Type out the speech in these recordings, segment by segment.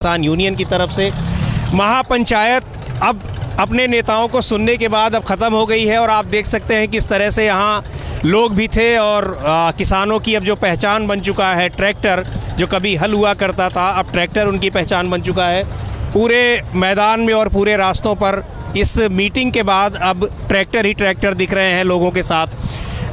किसान यूनियन की तरफ से महापंचायत अब अपने नेताओं को सुनने के बाद अब ख़त्म हो गई है और आप देख सकते हैं किस तरह से यहाँ लोग भी थे और किसानों की अब जो पहचान बन चुका है ट्रैक्टर, जो कभी हल हुआ करता था अब ट्रैक्टर उनकी पहचान बन चुका है। पूरे मैदान में और पूरे रास्तों पर इस मीटिंग के बाद अब ट्रैक्टर ही ट्रैक्टर दिख रहे हैं लोगों के साथ।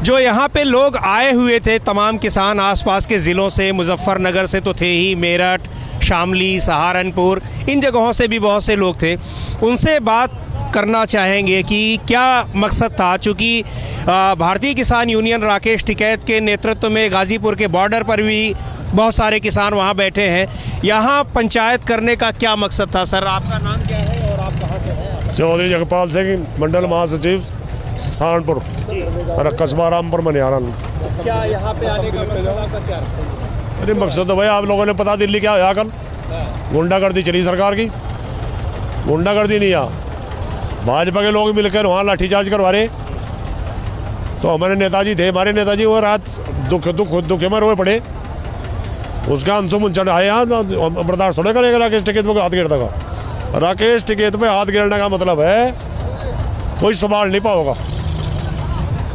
जो यहाँ पे लोग आए हुए थे तमाम किसान आसपास के ज़िलों से, मुजफ्फरनगर से तो थे ही, मेरठ, शामली, सहारनपुर, इन जगहों से भी बहुत से लोग थे। उनसे बात करना चाहेंगे कि क्या मकसद था। चूँकि भारतीय किसान यूनियन राकेश टिकैत के नेतृत्व में गाज़ीपुर के बॉर्डर पर भी बहुत सारे किसान वहाँ बैठे हैं। यहाँ पंचायत करने का क्या मकसद था। सर, आपका नाम क्या है और आप कहाँ से हैं? चौधरी जगपाल सिंह, मंडल महासचिव, सहारनपुर और कस्बा रामपुर मनिहारन। क्या यहाँ पे आने का मकसद आपका क्या? अरे मकसद तो भाई आप लोगों ने पता दिल्ली क्या हुआ कल, गुंडागर्दी चली सरकार की। गुंडागर्दी नहीं आ, भाजपा के लोग मिलकर वहाँ लाठीचार्ज करवा रहे। तो हमारे नेताजी थे, हमारे नेताजी वो रात दुख में रोए पड़े। उसका अंशु मुंचड़ आए यहाँ बर्दाश्त थोड़े करेगा राकेश टिकैत पे हाथ गिरने का। राकेश टिकैत पे हाथ गिरने का मतलब है कोई संभाल नहीं पाओगा।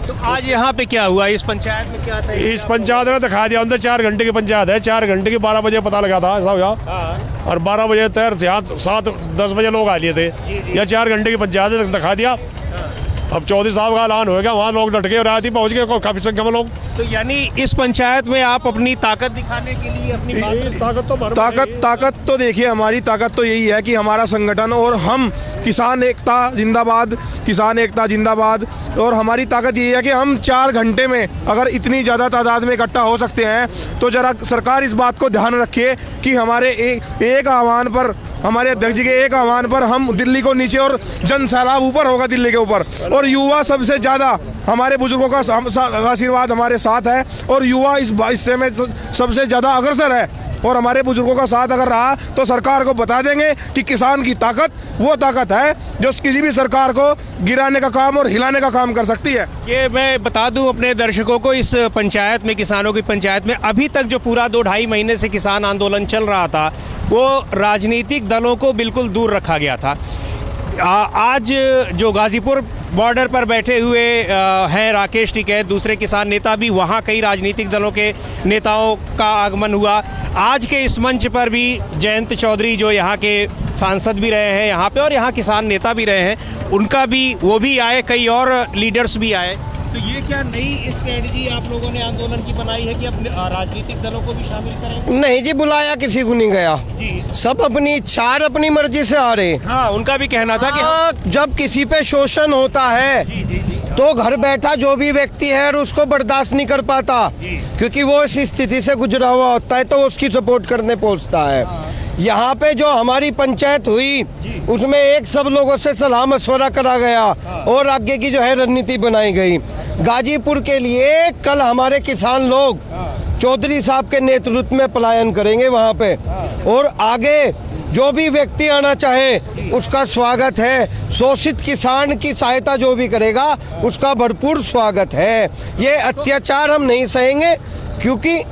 तो आज यहाँ पे क्या हुआ, इस पंचायत में क्या था? इस पंचायत ने दिखा दिया, अंदर 4 घंटे की पंचायत है। 4 घंटे की 12 बजे पता लगा था ऐसा हुआ और 12 बजे तैर से यहाँ 7-10 बजे लोग आ लिए थे। या 4 घंटे की पंचायत है, दिखा दिया। अब चौधरी साहब का ऐलान होगा, वहाँ लोग डट गए, रात ही पहुँच गए काफ़ी संख्या में लोग। तो यानी इस पंचायत में आप अपनी ताकत दिखाने के लिए अपनी ताकत तो देखिए, हमारी ताकत तो यही है कि हमारा संगठन और हम किसान एकता जिंदाबाद, किसान एकता जिंदाबाद। और हमारी ताकत यही है कि हम 4 घंटे में अगर इतनी ज़्यादा तादाद में इकट्ठा हो सकते हैं तो ज़रा सरकार इस बात को ध्यान रखे कि हमारे एक आह्वान पर, हमारे अध्यक्ष जी के एक आह्वान पर हम दिल्ली को नीचे और जन सैलाब ऊपर होगा दिल्ली के ऊपर। और युवा सबसे ज़्यादा, हमारे बुजुर्गों का आशीर्वाद हमारे साथ है और युवा इस हिस्से में सबसे ज़्यादा अग्रसर है। और हमारे बुजुर्गों का साथ अगर रहा तो सरकार को बता देंगे कि किसान की ताकत वो ताकत है जो किसी भी सरकार को गिराने का काम और हिलाने का काम कर सकती है। ये मैं बता दूं अपने दर्शकों को, इस पंचायत में, किसानों की पंचायत में अभी तक जो पूरा 2-2.5 महीने से किसान आंदोलन चल रहा था वो राजनीतिक दलों को बिल्कुल दूर रखा गया था। आज जो गाज़ीपुर बॉर्डर पर बैठे हुए हैं राकेश टिकैत, दूसरे किसान नेता भी, वहाँ कई राजनीतिक दलों के नेताओं का आगमन हुआ। आज के इस मंच पर भी जयंत चौधरी जो यहाँ के सांसद भी रहे हैं यहाँ पे और यहाँ किसान नेता भी रहे हैं, उनका भी, वो भी आए, कई और लीडर्स भी आए। तो ये क्या नई स्ट्रेटजी आप लोगों ने आंदोलन की बनाई है कि अपने राजनीतिक दलों को भी शामिल करें? नहीं जी, बुलाया किसी को नहीं गया जी, सब अपनी इच्छा और अपनी मर्जी से आ रहे। हाँ, उनका भी कहना था कि जब किसी पे शोषण होता है तो घर बैठा जो भी व्यक्ति है उसको बर्दाश्त नहीं कर पाता, क्योंकि वो इस स्थिति से गुजरा हुआ होता है तो वो उसकी सपोर्ट करने पहुंचता है। यहाँ पे जो हमारी पंचायत हुई उसमें एक सब लोगों से सलाह मशवरा करा गया और आगे की जो है रणनीति बनाई गई। गाजीपुर के लिए कल हमारे किसान लोग चौधरी साहब के नेतृत्व में पलायन करेंगे वहाँ पे, और आगे जो भी व्यक्ति आना चाहे उसका स्वागत है। शोषित किसान की सहायता जो भी करेगा उसका भरपूर स्वागत है। ये अत्याचार हम नहीं सहेंगे, क्योंकि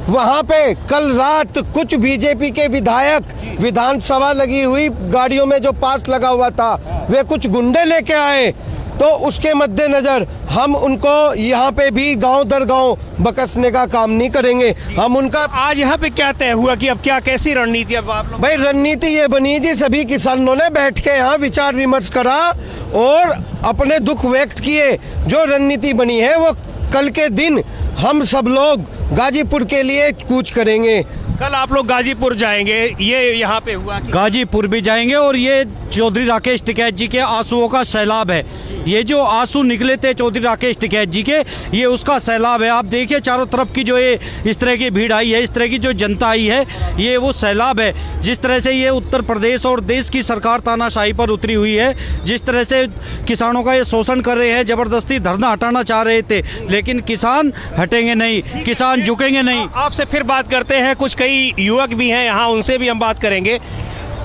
वहाँ पे कल रात कुछ बीजेपी के विधायक, विधानसभा लगी हुई गाड़ियों में जो पास लगा हुआ था, वे कुछ गुंडे लेके आए। तो उसके मद्देनज़र हम उनको यहाँ पे भी गांव दर गांव बकसने का काम नहीं करेंगे। हम उनका आज यहाँ पे क्या तय हुआ कि अब क्या, कैसी रणनीति अब आप लोग? भाई रणनीति ये बनी जी, सभी किसानों ने बैठ के यहाँ विचार विमर्श करा और अपने दुख व्यक्त किए। जो रणनीति बनी है वो कल के दिन हम सब लोग गाजीपुर के लिए कूच करेंगे। कल आप लोग गाजीपुर जाएंगे, ये यहाँ पे हुआ कि गाजीपुर भी जाएंगे और ये चौधरी राकेश टिकैत जी के आंसुओं का सैलाब है। ये जो आंसू निकले थे चौधरी राकेश टिकैत जी के, ये उसका सैलाब है। आप देखिए चारों तरफ की जो ये इस तरह की भीड़ आई है, इस तरह की जो जनता आई है, ये वो सैलाब है। जिस तरह से ये उत्तर प्रदेश और देश की सरकार तानाशाही पर उतरी हुई है, जिस तरह से किसानों का ये शोषण कर रहे हैं, ज़बरदस्ती धरना हटाना चाह रहे थे, लेकिन किसान हटेंगे नहीं, किसान झुकेंगे नहीं। आपसे फिर बात करते हैं, कुछ कई युवक भी हैं यहाँ, उनसे भी हम बात करेंगे।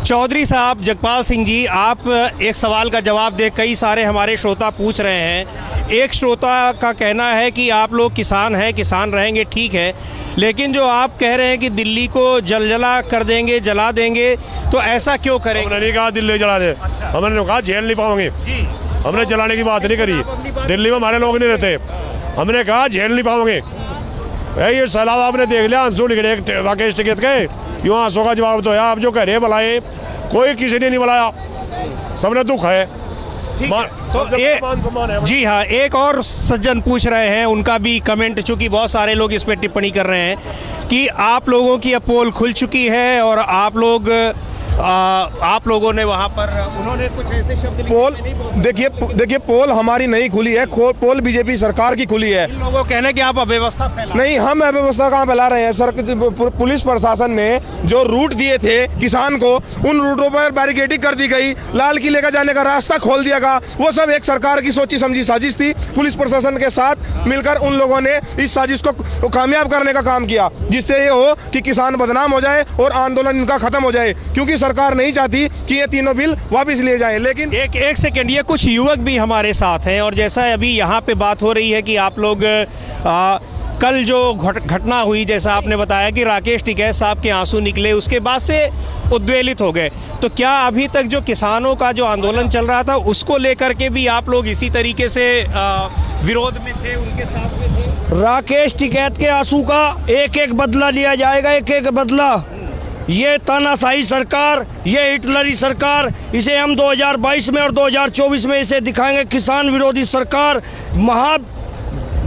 चौधरी साहब, जगपाल सिंह जी, आप एक सवाल का जवाब दे, कई सारे हमारे श्रोता पूछ रहे हैं, एक श्रोता का कहना है कि आप लोग किसान हैं, किसान रहेंगे, ठीक है, लेकिन जो आप कह रहे हैं कि दिल्ली को जला कर देंगे, जला देंगे, तो ऐसा क्यों करेंगे? हमने नहीं कहा दिल्ली जला दे, हमने कहा झेल नहीं पाओगे। हमने जलाने की बात नहीं करी, दिल्ली में हमारे लोग नहीं रहते, हमने कहा झेल नहीं पाओगे। ये सैलाब आपने देख लिया, आंसू निकले राकेश टिकैत के, यूँ आंसू का जवाब दो। आप जो कह रहे हैं बुलाए, कोई किसी ने नहीं बुलाया, सबने दुख है। तो जी हाँ, एक और सज्जन पूछ रहे हैं, उनका भी कमेंट, चूंकि बहुत सारे लोग इस पर टिप्पणी कर रहे हैं कि आप लोगों की अब पोल खुल चुकी है और आप लोगों ने वहाँ पर, उन्होंने कुछ ऐसे शब्द पोल देखिए पोल हमारी नहीं खुली है, पोल बीजेपी सरकार की खुली है। इन लोगों कहना है कि आप अव्यवस्था फैला। नहीं, हम अव्यवस्था कहाँ फैला रहे हैं? सर, पुलिस प्रशासन ने जो रूट दिए थे किसान को, उन रूटों पर बैरिकेडिंग कर दी गई, लाल किले का जाने का रास्ता खोल दिया गया। वो सब एक सरकार की सोची समझी साजिश थी। पुलिस प्रशासन के साथ मिलकर उन लोगों ने इस साजिश को कामयाब करने का काम किया, जिससे ये हो कि किसान बदनाम हो जाए और आंदोलन इनका खत्म हो जाए, क्योंकि सरकार नहीं चाहती कि ये तीनों बिल वापस लिए जाएं। लेकिन एक सेकंड, ये कुछ युवक भी हमारे साथ हैं और जैसा अभी यहाँ पे बात हो रही है कि आप लोग कल जो घटना हुई, जैसा आपने बताया कि राकेश टिकैत साहब के आंसू निकले, उसके बाद से उद्वेलित हो गए, तो क्या अभी तक जो किसानों का जो आंदोलन चल रहा था उसको लेकर के भी आप लोग इसी तरीके से विरोध में थे, उनके साथ में थे? राकेश टिकैत के आंसू का एक एक बदला लिया जाएगा, एक एक बदला। ये तानाशाही सरकार, ये हिटलरी सरकार, इसे हम 2022 में और 2024 में इसे दिखाएंगे। किसान विरोधी सरकार महा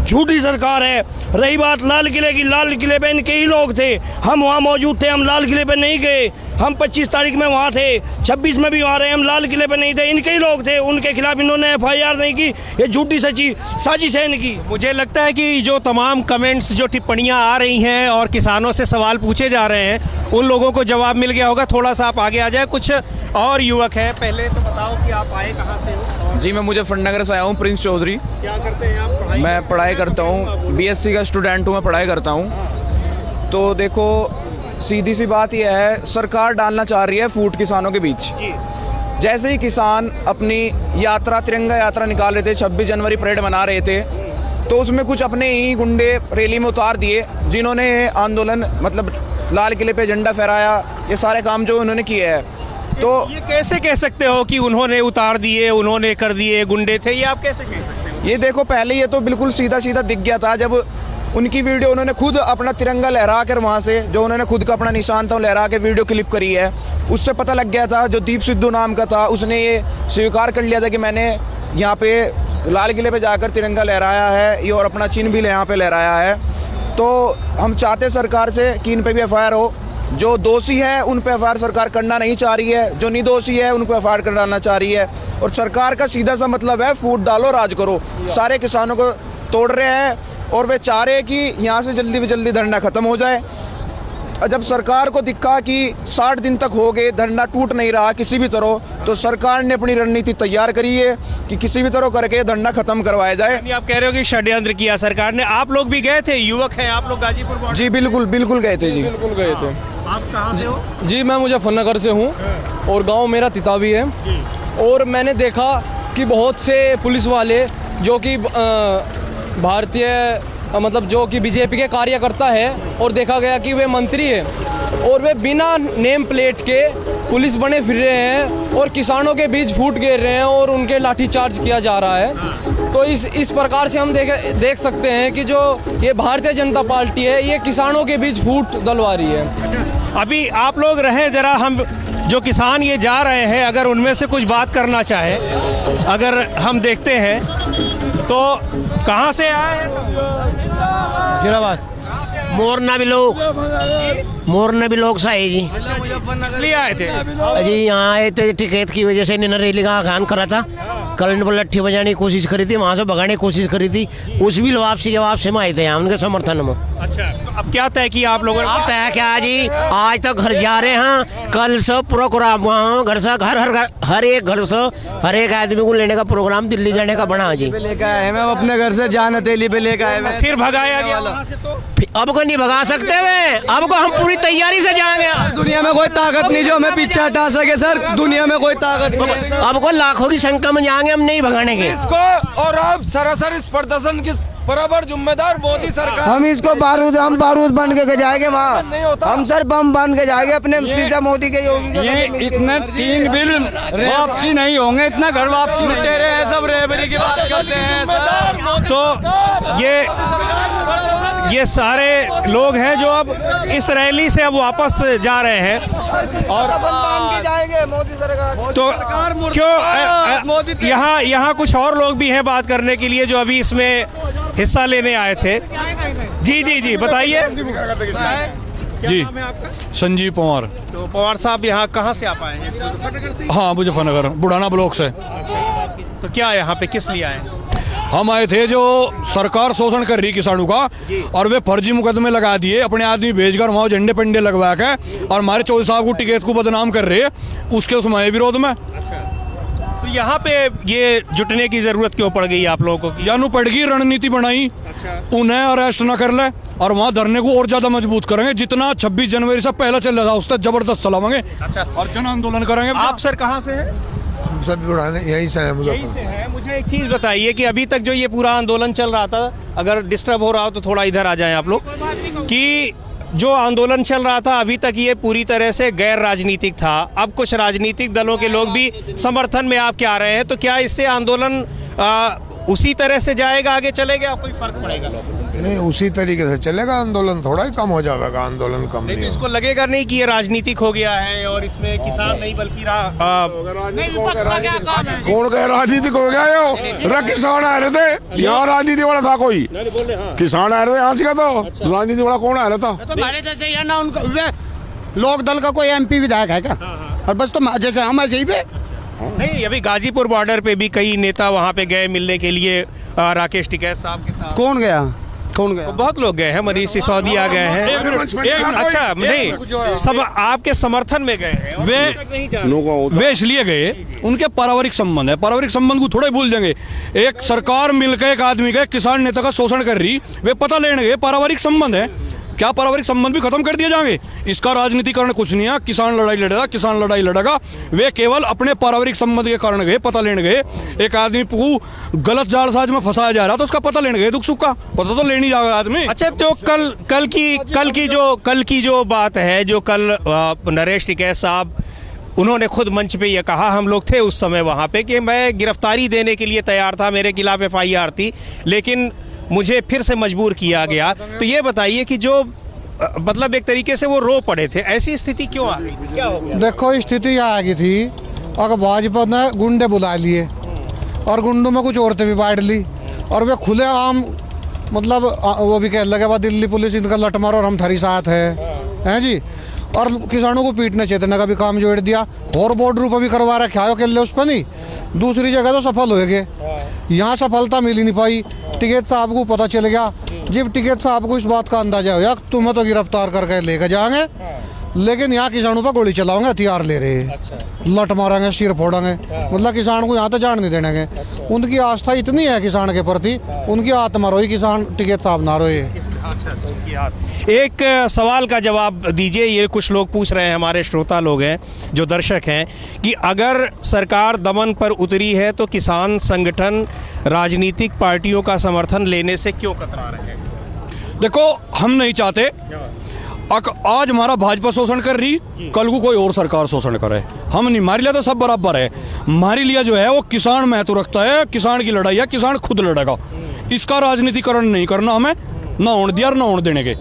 झूठी सरकार है। रही बात लाल किले की, लाल किले पे इनके ही लोग थे, हम वहाँ मौजूद थे, हम लाल किले पे नहीं गए। हम 25 तारीख में वहाँ थे, 26 में भी वहाँ रहे, हम लाल किले पे नहीं थे, इनके ही लोग थे, उनके खिलाफ इन्होंने FIR नहीं की। ये झूठी सच्ची साजिश है इनकी। मुझे लगता है कि जो तमाम कमेंट्स, जो टिप्पणियां आ रही हैं और किसानों से सवाल पूछे जा रहे हैं, उन लोगों को जवाब मिल गया होगा। थोड़ा सा आप आगे आ जाए। कुछ और युवक हैं, पहले तो बताओ कि आप आए कहाँ से हो? जी, मैं मुजफ्फरनगर से आया हूँ, प्रिंस चौधरी। क्या करते हैं आप? मैं पढ़ाई करता हूँ, BSc का स्टूडेंट हूँ, मैं पढ़ाई करता हूँ। तो देखो, सीधी सी बात यह है, सरकार डालना चाह रही है फूट किसानों के बीच। जैसे ही किसान अपनी यात्रा, तिरंगा यात्रा निकाल रहे थे, 26 जनवरी परेड मना रहे थे, तो उसमें कुछ अपने ही गुंडे रैली में उतार दिए, जिन्होंने आंदोलन मतलब लाल किले पे झंडा फहराया, ये सारे काम जो उन्होंने किए हैं। तो ये कैसे कह सकते हो कि उन्होंने उतार दिए, उन्होंने कर दिए, गुंडे थे? ये आप कैसे कह सकते हो? ये देखो, पहले ये तो बिल्कुल सीधा सीधा दिख गया था, जब उनकी वीडियो उन्होंने खुद अपना तिरंगा लहरा कर वहाँ से, जो उन्होंने खुद का अपना निशान था लहरा के वीडियो क्लिप करी है, उससे पता लग गया था। जो दीप सिद्धू नाम का था, उसने ये स्वीकार कर लिया था कि मैंने यहाँ पे लाल किले पे जाकर तिरंगा लहराया है, ये और अपना चिन्ह भी यहाँ पे लहराया है। तो हम चाहते सरकार से कि इन पे भी FIR हो। जो दोषी है उन पे FIR सरकार करना नहीं चाह रही है, जो निर्दोषी है उन पे FIR कराना चाह रही है। और सरकार का सीधा सा मतलब है फूट डालो, राज करो। सारे किसानों को तोड़ रहे हैं और वे चाह रहे हैं कि यहाँ से जल्दी जल्दी धरना ख़त्म हो जाए। जब सरकार को दिखा कि 60 दिन तक हो गए, धरना टूट नहीं रहा किसी भी तरह, तो सरकार ने अपनी रणनीति तैयार करी है कि किसी भी तरह करके धरना खत्म करवाया जाए। आप कह रहे हो कि षड्यंत्र किया सरकार ने? आप लोग भी गए थे, युवक हैं आप लोग, गाजीपुर बॉर्डर? जी बिल्कुल बिल्कुल गए थे जी। बिल्कुल गए थे। आप कहाँ से हो? जी, मैं मुजफ्फरनगर से हूँ और गांव मेरा तितावी है। और मैंने देखा कि बहुत से पुलिस वाले जो कि भारतीय मतलब जो कि बीजेपी के कार्यकर्ता है, और देखा गया कि वे मंत्री है और वे बिना नेम प्लेट के पुलिस बने फिर रहे हैं और किसानों के बीच फूट घेर रहे हैं और उनके लाठीचार्ज किया जा रहा है। तो इस प्रकार से हम देख सकते हैं कि जो ये भारतीय जनता पार्टी है, ये किसानों के बीच फूट डलवा रही है। अभी आप लोग रहे जरा, हम जो किसान ये जा रहे हैं, अगर उनमें से कुछ बात करना चाहे, अगर हम देखते हैं तो कहाँ से आए हैं? जिराबाद। मोरना भी लोग साहे जी। इसलिए आए थे जी, यहाँ आए थे टिकैत की वजह से। इन्होंने रैली का आगान करा था, कल ने लट्ठी बजाने की कोशिश करी थी, वहाँ से भगाने की कोशिश करी थी, उस भी वापसी के वापसी में आए थे यहाँ उनके समर्थन में। अच्छा, तो अब क्या तय किया आप लोगों ने? अब तय क्या जी, आज तक घर जा रहे हैं, कल से प्रोग्राम घर से हर एक घर से हर एक आदमी को लेने का प्रोग्राम दिल्ली जाने का बना जी। लेकर आए मैं अपने घर से जान हथेली पे लेकर आए मैं। फिर भगाया गया वहाँ से? तो अब को नहीं भगा सकते वे, अब को हम पूरी तैयारी से जाएंगे। दुनिया में कोई ताकत नहीं जो हमें पीछे हटा सके सर, दुनिया में कोई ताकत नहीं है सर। अब को लाखों की संख्या में जाएंगे, हम नहीं भगाने के इसको, और अब सरासर इस प्रदर्शन की बराबर जिम्मेदार मोदी सरकार। हम इसको हम बारूद बन के जाएंगे वहाँ, हम सर बम बन के जाएंगे अपने सीधा मोदी के योगी। ये इतने 3 बिल वापसी नहीं होंगे, इतना घर वापसी नहीं। तेरे हैं सब रेबरी की बात करते हैं सर। तो ये सारे लोग हैं जो अब इस रैली से अब वापस जा रहे हैं और जाएंगे मोदी सरकार। तो क्यों यहाँ कुछ और लोग भी हैं बात करने के लिए जो अभी इसमें हिस्सा लेने आए थे। जी जी जी बताइए। जी संजीव पवार। तो पवार साहब यहाँ कहाँ से आप आए हैं? हाँ मुजफ्फरनगर बुढ़ाना ब्लॉक से। तो क्या यहाँ पे किस लिए आए? हम आए थे जो सरकार शोषण कर रही किसानों का, और वे फर्जी मुकदमे लगा दिए अपने आदमी भेजकर वहाँ झंडे पंडे लगवा के, और हमारे चौधरी साहब को टिकट को बदनाम कर रहे हैं, उसके उसमें विरोध में। तो यहाँ पे ये जुटने की जरूरत क्यों पड़ गई आप लोगों को? यानू पड़ गई रणनीति बनाई, उन्हें अरेस्ट न कर ले और वहाँ धरने को और ज्यादा मजबूत करेंगे। जितना 26 जनवरी से पहले चल रहा था उससे जबरदस्त चलावेंगे और जन आंदोलन करेंगे। आप सर कहाँ से हैं? हम सब बुढ़ाने यहीं से हैं, यहीं से हैं। मुझे एक चीज़ बताइए कि अभी तक जो ये पूरा आंदोलन चल रहा था, अगर डिस्टर्ब हो रहा हो तो थोड़ा इधर आ जाएं आप लोग, कि जो आंदोलन चल रहा था अभी तक ये पूरी तरह से गैर राजनीतिक था। अब कुछ राजनीतिक दलों के लोग भी समर्थन में आपके आ रहे हैं, तो क्या इससे आंदोलन उसी तरह से जाएगा, आगे चलेगा, कोई फर्क पड़ेगा? नहीं, उसी तरीके से चलेगा आंदोलन, थोड़ा ही कम हो जाएगा आंदोलन, कम लेकिन नहीं इसको लगेगा नहीं कि ये राजनीतिक हो गया है और इसमें किसान नहीं बल्कि कौन कहे राजनीतिक हो गया? यो किसान आ रहे थे यहाँ, राजनीति वाला था कोई? किसान आ रहे थे यहाँ से, तो राजनीति वाला कौन आ रहा था? तो हमारे जैसे है ना, उनका लोक दल का कोई MP विधायक है क्या? और बस तो जैसे हम ऐसे ही पे नहीं। अभी गाजीपुर बॉर्डर पे भी कई नेता वहाँ पे गए मिलने के लिए राकेश टिकैत साहब के साथ। कौन गया? बहुत लोग गए हैं, मनीष सिसोदिया गए हैं। अच्छा नहीं, सब आपके समर्थन में गए हैं। वे इसलिए गए, उनके पारिवारिक संबंध है, पारिवारिक संबंध को थोड़ा ही भूल जाएंगे। एक सरकार मिलकर एक आदमी का, किसान नेता का शोषण कर रही, वे पता लेने गए पारिवारिक संबंध है, क्या पारिवारिक संबंध भी खत्म कर दिए जाएंगे? इसका राजनीतिकरण कुछ नहीं है। किसान लड़ाई लड़ेगा, किसान लड़ाई लड़ेगा। वे केवल अपने पारिवारिक संबंध के कारण गए, पता लेने गए। एक आदमी को गलत जालसाज में फंसाया जा रहा था, उसका पता लेने गए, दुख सुख का पता तो लेनी जाएगा आदमी। अच्छा, तो कल की जो बात है, जो कल नरेश टिकैत साहब उन्होंने खुद मंच पे ये कहा, हम लोग थे उस समय वहाँ पे, कि मैं गिरफ्तारी देने के लिए तैयार था, मेरे खिलाफ FIR थी, लेकिन मुझे फिर से मजबूर किया गया। तो ये बताइए कि जो मतलब एक तरीके से वो रो पड़े थे, ऐसी स्थिति क्यों आ गई? क्या हो गया? देखो स्थिति यह आ गई थी, अगर भाजपा ने गुंडे बुला लिए और गुंडों में कुछ औरतें भी बांट ली, और वे खुले आम मतलब वो भी कह लगे बा दिल्ली पुलिस इनका लट मारो और हम थारी साथ हैं जी, और किसानों को पीटने चेतने का भी काम जोड़ दिया, और बॉर्डर पर भी करवा रखा है अकेले उस पर नहीं। दूसरी जगह तो सफल हो गए, यहाँ सफलता मिल ही नहीं पाई। टिकैत साहब को पता चल गया, जब टिकैत साहब को इस बात का अंदाजा हो, यार तुम्हें तो गिरफ्तार करके लेकर जाएंगे, लेकिन यहाँ किसानों पर गोली चलाओगे, हथियार ले रहे हैं, लट मारेंगे, सिर फोड़ेंगे, मतलब किसान को यहाँ तो जान नहीं देंगे। उनकी आस्था इतनी है किसान के प्रति, उनकी आत्मा रोई, किसान टिकैत साहब ना रोए। एक सवाल का जवाब दीजिए, ये कुछ लोग पूछ रहे हैं, हमारे श्रोता लोग हैं, जो दर्शक हैं, कि अगर सरकार दमन पर उतरी है तो किसान संगठन राजनीतिक पार्टियों का समर्थन लेने से क्यों कतरा रहे हैं? देखो, हम नहीं चाहते आज हमारा भाजपा शोषण कर रही, कल को कोई और सरकार शोषण करे, हम नहीं। हमारे लिए तो सब बराबर है। हमारे लिए जो है वो किसान महत्व रखता है, किसान की लड़ाई है, किसान खुद लड़ेगा। इसका राजनीतिकरण नहीं करना हमें, ना होने दिया ना होने देने के।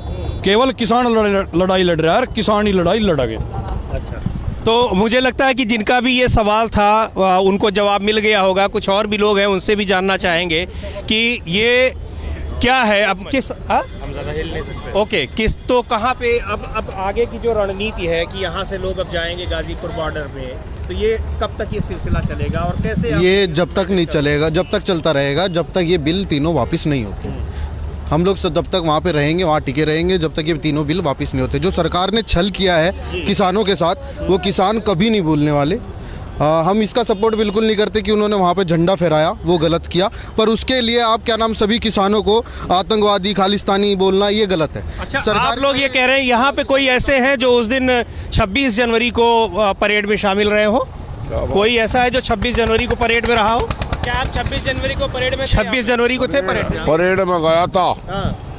केवल किसान लड़ाई लड़ रहा है, किसान ही लड़ाई लड़ेंगे। अच्छा, तो मुझे लगता है कि जिनका भी ये सवाल था उनको जवाब मिल गया होगा। कुछ और भी लोग हैं, उनसे भी जानना चाहेंगे कि ये क्या है, अब किस ओके किस तो कहाँ पे अब आगे की जो रणनीति है कि यहाँ से लोग अब जाएंगे गाजीपुर बॉर्डर पे, तो ये कब तक ये सिलसिला चलेगा और कैसे? ये जब तक नहीं चलेगा, जब तक चलता रहेगा, जब तक ये बिल तीनों वापस नहीं होते। हम लोग जब तक वहाँ पे रहेंगे, वहाँ टिके रहेंगे, जब तक ये तीनों बिल वापस नहीं होते। जो सरकार ने छल किया है किसानों के साथ, वो किसान कभी नहीं भूलने वाले। हम इसका सपोर्ट बिल्कुल नहीं करते कि उन्होंने वहाँ पे झंडा फहराया, वो गलत किया। पर उसके लिए आप क्या नाम सभी किसानों को आतंकवादी खालिस्तानी बोलना ये गलत है। अच्छा, आप लोग ये कह रहे हैं यहाँ पे कोई ऐसे हैं जो उस दिन 26 जनवरी को परेड में शामिल रहे हो? कोई ऐसा है जो 26 जनवरी को परेड में रहा हो? क्या आप 26 जनवरी को परेड में? 26 जनवरी को थे परेड में? परेड में गया था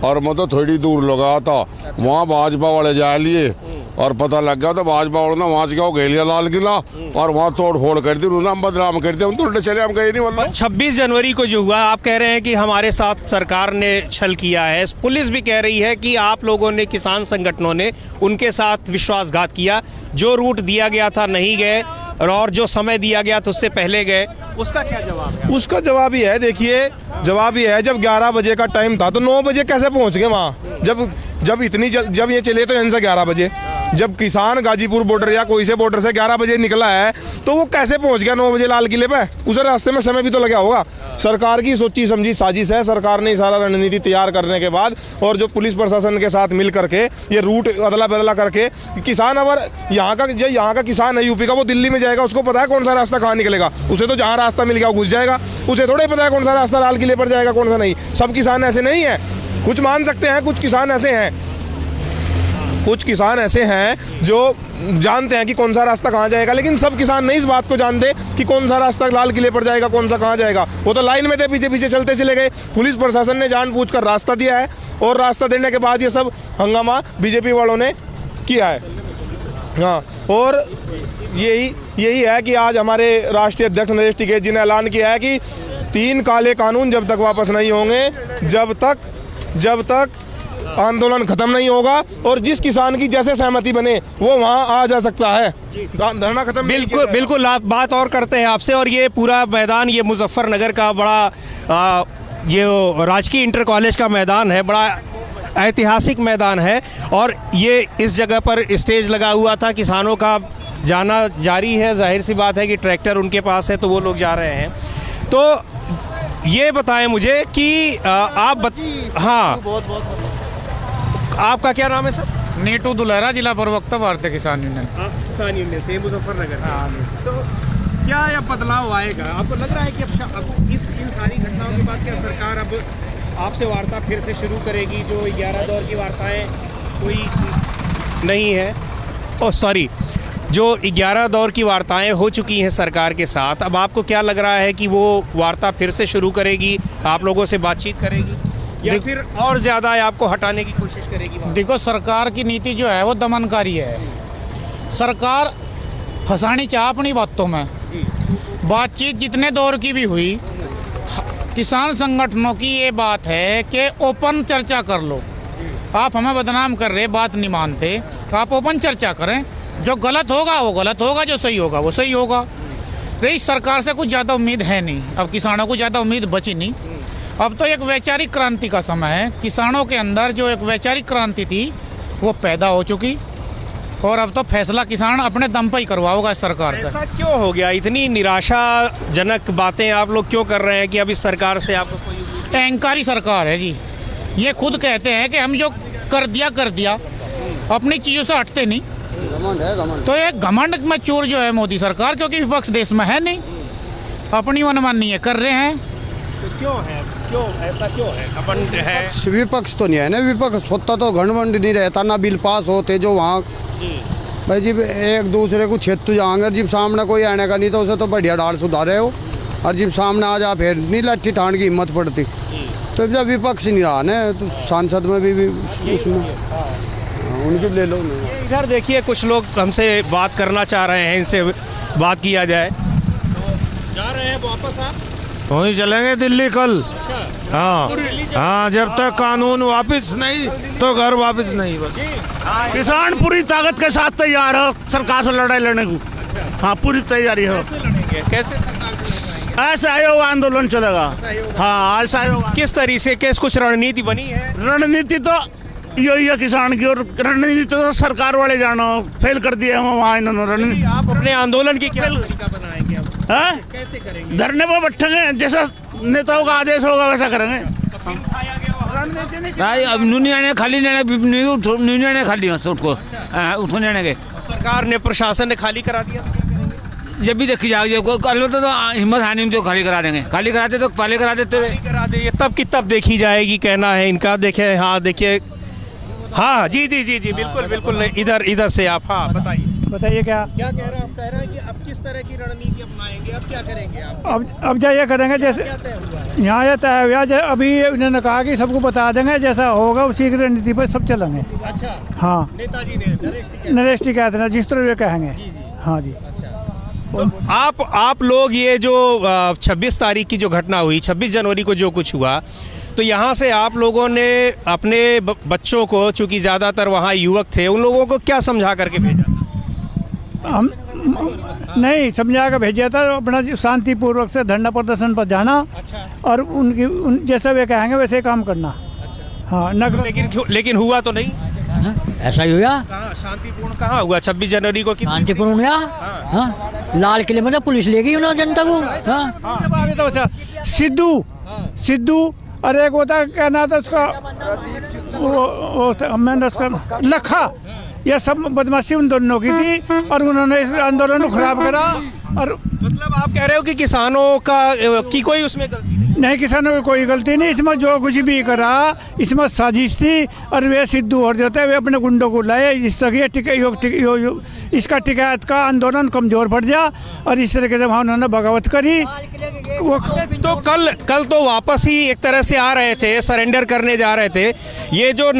और मैं तो थोड़ी दूर लगा था, वहाँ भाजपा वाले जा लिए और पता लग गया तो भाजपा वालों ने वहाँ से क्या घेलिया लाल किला और वहाँ तोड़ फोड़ कर दी, उन्होंने बदनाम कर दिया। हम तो उल्टे चले, हम गए नहीं। बोल 26 जनवरी को जो हुआ, आप कह रहे हैं कि हमारे साथ सरकार ने छल किया है, पुलिस भी कह रही है कि आप लोगों ने, किसान संगठनों ने उनके साथ विश्वासघात किया, जो रूट दिया गया था नहीं गए और जो समय दिया गया था उससे पहले गए। उसका क्या जवाब है? उसका जवाब ही है, देखिए जवाब ही है, जब 11 बजे का टाइम था तो 9 बजे कैसे पहुंच गए वहाँ? जब ये चले तो यहाँ से 11 बजे, जब किसान गाजीपुर बॉर्डर या कोई से बॉर्डर से 11 बजे निकला है तो वो कैसे पहुंच गया 9 बजे लाल किले पे? उसे रास्ते में समय भी तो लगा होगा। सरकार की सोची समझी साजिश है। सरकार ने सारा रणनीति तैयार करने के बाद और जो पुलिस प्रशासन के साथ मिल करके ये रूट अदला बदला करके, किसान अगर यहाँ का किसान है यूपी का, वो दिल्ली में जाएगा, उसको पता है कौन सा रास्ता कहाँ निकलेगा। उसे तो जहाँ रास्ता मिल गया वो घुस जाएगा, उसे थोड़ा ही पता है कौन सा रास्ता लाल किले पर जाएगा कौन सा नहीं। सब किसान ऐसे नहीं है, कुछ मान सकते हैं, कुछ किसान ऐसे हैं जो जानते हैं कि कौन सा रास्ता कहाँ जाएगा, लेकिन सब किसान नहीं इस बात को जानते कि कौन सा रास्ता लाल किले पर जाएगा, कौन सा कहाँ जाएगा। वो तो लाइन में थे, पीछे पीछे चलते चले गए। पुलिस प्रशासन ने जानबूझकर रास्ता दिया है और रास्ता देने के बाद ये सब हंगामा बीजेपी वालों ने किया है। हाँ, और यही है कि आज हमारे राष्ट्रीय अध्यक्ष नरेश टिकैत जी ने ऐलान किया है कि 3 काले कानून जब तक वापस नहीं होंगे, जब तक आंदोलन खत्म नहीं होगा और जिस किसान की जैसे सहमति बने वो वहाँ आ जा सकता है। धरना खत्म। बिल्कुल आप बात और करते हैं आपसे। और ये पूरा मैदान, ये मुजफ्फरनगर का बड़ा ये राजकीय इंटर कॉलेज का मैदान है, बड़ा ऐतिहासिक मैदान है और ये इस जगह पर स्टेज लगा हुआ था। किसानों का जाना जारी है, जाहिर सी बात है कि ट्रैक्टर उनके पास है तो वो लोग जा रहे हैं। तो ये बताएं मुझे कि हाँ, आपका क्या नाम है सर? नीटू दुलेरा, जिला प्रवक्ता भारतीय किसान यूनियन। किसान यूनियन से मुजफ्फरनगर। तो क्या अब बदलाव आएगा? आपको लग रहा है कि अब इन सारी घटनाओं के बाद क्या सरकार अब आपसे वार्ता फिर से शुरू करेगी? जो 11 दौर की वार्ताएं कोई नहीं है, जो 11 दौर की वार्ताएं हो चुकी हैं सरकार के साथ, अब आपको क्या लग रहा है कि वो वार्ता फिर से शुरू करेगी, आप लोगों से बातचीत करेगी या फिर और ज़्यादा आपको हटाने की कोशिश करेगी? देखो, सरकार की नीति जो है वो दमनकारी है। सरकार फंसानी चाह अपनी बातों में। बातचीत जितने दौर की भी हुई, किसान संगठनों की ये बात है कि ओपन चर्चा कर लो। आप हमें बदनाम कर रहे, बात नहीं मानते, आप ओपन चर्चा करें। जो गलत होगा वो गलत होगा, जो सही होगा वो सही होगा। तो इस सरकार से कुछ ज़्यादा उम्मीद है नहीं, अब किसानों को ज़्यादा उम्मीद बची नहीं। अब तो एक वैचारिक क्रांति का समय है। किसानों के अंदर जो एक वैचारिक क्रांति थी वो पैदा हो चुकी और अब तो फैसला किसान अपने दम पर ही करवाओगा इस सरकार से। ऐसा क्यों हो गया? इतनी निराशाजनक बातें आप लोग क्यों कर रहे हैं कि अब इस सरकार से आपको कोई? अहंकारी सरकार है जी। ये खुद कहते हैं कि हम जो कर दिया, अपनी चीज़ों से हटते नहीं। तो ये घमंड में चोर जो है मोदी सरकार, क्योंकि विपक्ष देश में है नहीं, अपनी मनमानी ये कर रहे हैं। तो क्यों है? ऐसा क्यों है? घमंड है? विपक्ष तो नहीं है ना, विपक्ष होता तो घमंड नहीं रहता ना। बिल पास होते जो वहाँ भाई जी एक दूसरे को छेद जाएंगे, जब सामने कोई आने का नहीं तो उसे तो बढ़िया डाल सुधारे हो, और जब सामने आ जा फिर नहीं लट्ठी ठाण की हिम्मत पड़ती। तो जब विपक्ष नहीं रहा ना तो सांसद में भी उसमें उनकी ले लो। इधर देखिए, कुछ लोग हमसे बात करना चाह रहे हैं, इनसे बात किया जाए। तो जा रहे हैं वापस आप? वहीं चलेंगे दिल्ली कल। हाँ, जब तक कानून वापस नहीं तो घर वापस नहीं। बस किसान पूरी ताकत के साथ तैयार है सरकार से लड़ाई लड़ने को। हाँ, पूरी तैयारी है। कैसे सरकार से? ऐसा आयोग आंदोलन चलेगा। हाँ, ऐसा आयोग। किस तरीके के कुछ रणनीति बनी है? रणनीति तो यही है किसान की, और रणनीति तो सरकार वाले जानो फेल कर दिए हम वहाँ इन्होंने रणनीति। आप अपने आंदोलन की क्या तरीका बनाएंगे? कैसे करेंगे? धरने पर बैठेंगे, जैसा नेताओं का आदेश होगा वैसा करेंगे। नहीं, अब यूनियन ने खाली यूनियन ने खाली उसको उठो जाने के। सरकार ने, प्रशासन ने खाली करा दिया। जब भी देखी जाएगी, कल तो हिम्मत हानि उनको खाली करा देंगे, खाली कराते तो पहले करा देते हुए करा देंगे, तब की तब देखी जाएगी, कहना है इनका। देखिए, हाँ देखिए, हाँ जी जी जी जी, बिल्कुल बिल्कुल, इधर से आप, हाँ बताइए क्या कह रहे हैं आप? कह रहे हैं कि अब किस तरह की रणनीति अपनाएंगे, अब क्या करेंगे आप? अब जाइए करेंगे जैसे यहाँ ये तय हुआ, अभी उन्होंने कहा कि सबको बता देंगे, जैसा होगा उसी की रणनीति पर सब चलेंगे। अच्छा, हाँ, नेताजी ने नरेश टिकैत ने जिस तरह वे कहेंगे। हाँ जी। तो आप लोग ये जो 26 तारीख की जो घटना हुई, 26 जनवरी को जो कुछ हुआ, तो यहाँ से आप लोगों ने अपने बच्चों को, चूंकि ज़्यादातर वहाँ युवक थे, उन लोगों को क्या समझा करके भेजा था? हम नहीं समझा कर भेजा था, अपना शांतिपूर्वक से धरना प्रदर्शन पर जाना। अच्छा। और जैसे वे कहेंगे वैसे काम करना। अच्छा। हाँ, नगर लेकिन हुआ तो नहीं। ऐसा ही हुआ। कहाँ शांतिपूर्ण कहाँ हुआ? 26 जनवरी को शांतिपूर्ण हुआ। हाँ, लाल किले में तो पुलिस ले गई उन्होंने जनता को। हाँ, सिद्धू और एक होता क्या नाम था उसका, वो मैंने उसका लखा, ये सब बदमाशी उन दोनों की थी और उन्होंने इस आंदोलन को खराब करा। और मतलब आप कह रहे हो कि किसानों की कोई उसमें गलती नहीं, किसानों की कोई गलती नहीं, इसमें जो कुछ भी करा इसमें साजिश थी। और वे सिद्धू और जो थे वे अपने गुंडों को लाए, इस तरह इसका टिकैत का आंदोलन कमजोर पड़ जा और इस तरीके से वहाँ उन्होंने बगावत करी। वो तो कल तो वापस ही एक तरह से आ रहे थे, सरेंडर करने जा रहे थे। ये जो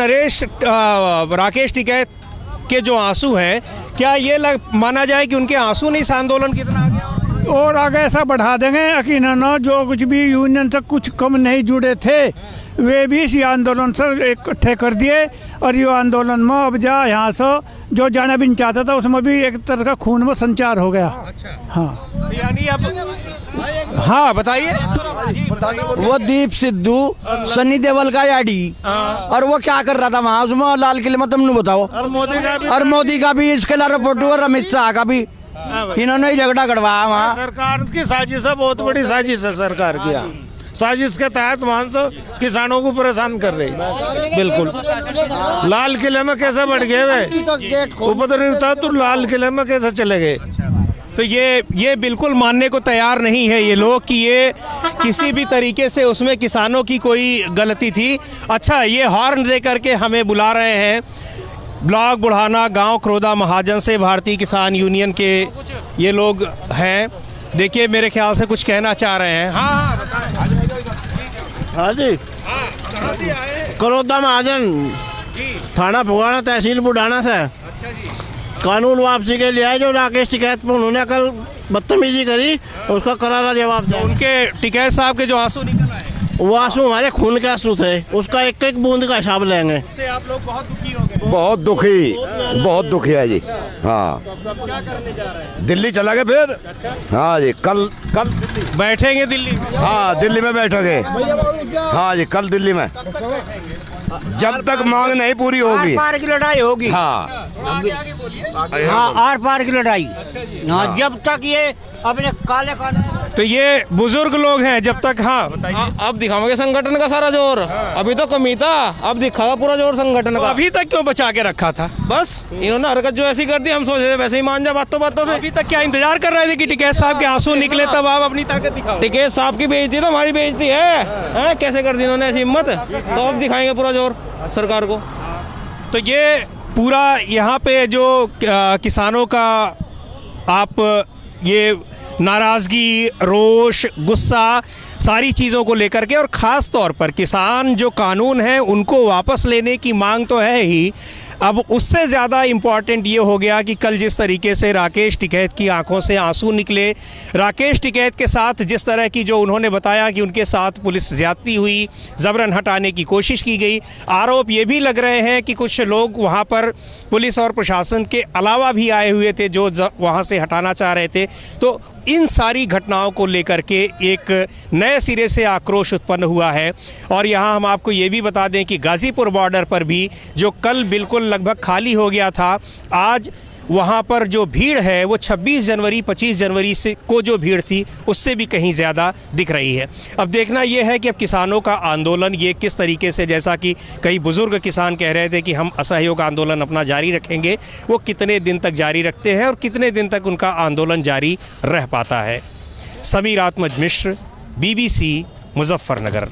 राकेश टिकैत के जो आंसू हैं, क्या ये माना जाए कि उनके आंसू ने इस आंदोलन कितना आगे और आगे ऐसा बढ़ा देंगे? यकीनन जो कुछ भी यूनियन से कुछ कम नहीं जुड़े थे वे भी इसी आंदोलन से इकट्ठे कर दिए। और ये आंदोलन में अब यहाँ से जो जाना भी नहीं चाहता था उसमें भी एक तरह का खून में संचार हो गया। अच्छा। हाँ, यानी अब हाँ बताइए। वो दीप सिद्धू सनी देओल का याडी, और वो क्या कर रहा था वहाँ उसमें लाल किले में, तुमने बताओ। और मोदी का भी इसके लिए रिपोर्ट हुआ, अमित शाह का भी, इन्होंने ही झगड़ा करवाया वहाँ। सरकार की साजिश है, बहुत बड़ी साजिश है सरकार की। साजिश के तहत वहाँ से किसानों को परेशान कर रही। बिल्कुल। लाल किले में कैसे बढ़ गए वे? उपद्रव था तो लाल किले में कैसे चले गए? तो ये बिल्कुल मानने को तैयार नहीं है ये लोग कि ये किसी भी तरीके से उसमें किसानों की कोई गलती थी। अच्छा, ये हॉर्न दे करके हमें बुला रहे हैं ब्लॉक बुढ़ाना गांव क्रोधा महाजन से, भारतीय किसान यूनियन के ये लोग हैं। देखिए, मेरे ख्याल से कुछ कहना चाह रहे हैं। हाँ हाँ जी, कहाँ से आए? क्रोधा महाजन, थाना फुगाना, तहसील बुढ़ाना से। अच्छा जी। कानून वापसी के लिए आए जो राकेश टिकैत पर उन्होंने कल बदतमीजी करी, उसका करारा जवाब दिया। उनके टिकैत साहब के जो आंसू निकल आए, वो आंसू हमारे खून के आंसू थे, उसका एक एक बूंद का हिसाब लेंगे। इससे आप लोग बहुत दुखी हो गए? बहुत दुखी है जी। हाँ, क्या करने जा रहे हैं? दिल्ली चला गए फिर। हाँ जी, कल बैठेंगे दिल्ली में? हाँ, दिल्ली में बैठोगे। हाँ जी, कल दिल्ली में, जब तक मांग नहीं पूरी होगी। आर पार की लड़ाई होगी। हाँ, हाँ, आर पार की लड़ाई। हाँ, जब तक ये अपने काले तो ये बुजुर्ग लोग हैं जब तक। हाँ बताइए। अब दिखाओगे संगठन का सारा जोर, अभी तो कमी था, अब दिखागा पूरा जोर संगठन का। अभी तक क्यों बचा के रखा था? बस इन्होंने हरकत जो ऐसी कर दी, हम सोच रहे वैसे ही मान जा बातों से। अभी तक क्या इंतजार कर रहे थे कि टिकैत साहब के आंसू निकले तब आप अपनी ताकत दिखाओ? टिकैत साहब की बेइज्जती तो हमारी बेइज्जती है। कैसे कर दी इन्होंने ऐसी हिम्मत? तो अब दिखाएंगे पूरा जोर सरकार को। तो ये पूरा यहाँ पे जो किसानों का आप ये नाराज़गी, रोष, गुस्सा, सारी चीज़ों को लेकर के, और ख़ास तौर पर किसान जो कानून है उनको वापस लेने की मांग तो है ही, अब उससे ज़्यादा इम्पॉर्टेंट ये हो गया कि कल जिस तरीके से राकेश टिकैत की आंखों से आंसू निकले, राकेश टिकैत के साथ जिस तरह की जो उन्होंने बताया कि उनके साथ पुलिस ज़्यादती हुई, ज़बरन हटाने की कोशिश की गई। आरोप ये भी लग रहे हैं कि कुछ लोग वहाँ पर पुलिस और प्रशासन के अलावा भी आए हुए थे जो वहाँ से हटाना चाह रहे थे। तो इन सारी घटनाओं को लेकर के एक नए सिरे से आक्रोश उत्पन्न हुआ है। और यहाँ हम आपको ये भी बता दें कि गाज़ीपुर बॉर्डर पर भी जो कल बिल्कुल लगभग खाली हो गया था, आज वहाँ पर जो भीड़ है वो 26 जनवरी 25 जनवरी से को जो भीड़ थी उससे भी कहीं ज़्यादा दिख रही है। अब देखना यह है कि अब किसानों का आंदोलन ये किस तरीके से, जैसा कि कई बुज़ुर्ग किसान कह रहे थे कि हम असहयोग आंदोलन अपना जारी रखेंगे, वो कितने दिन तक जारी रखते हैं और कितने दिन तक उनका आंदोलन जारी रह पाता है। समीर आत्मज मिश्र, BBC मुजफ्फरनगर।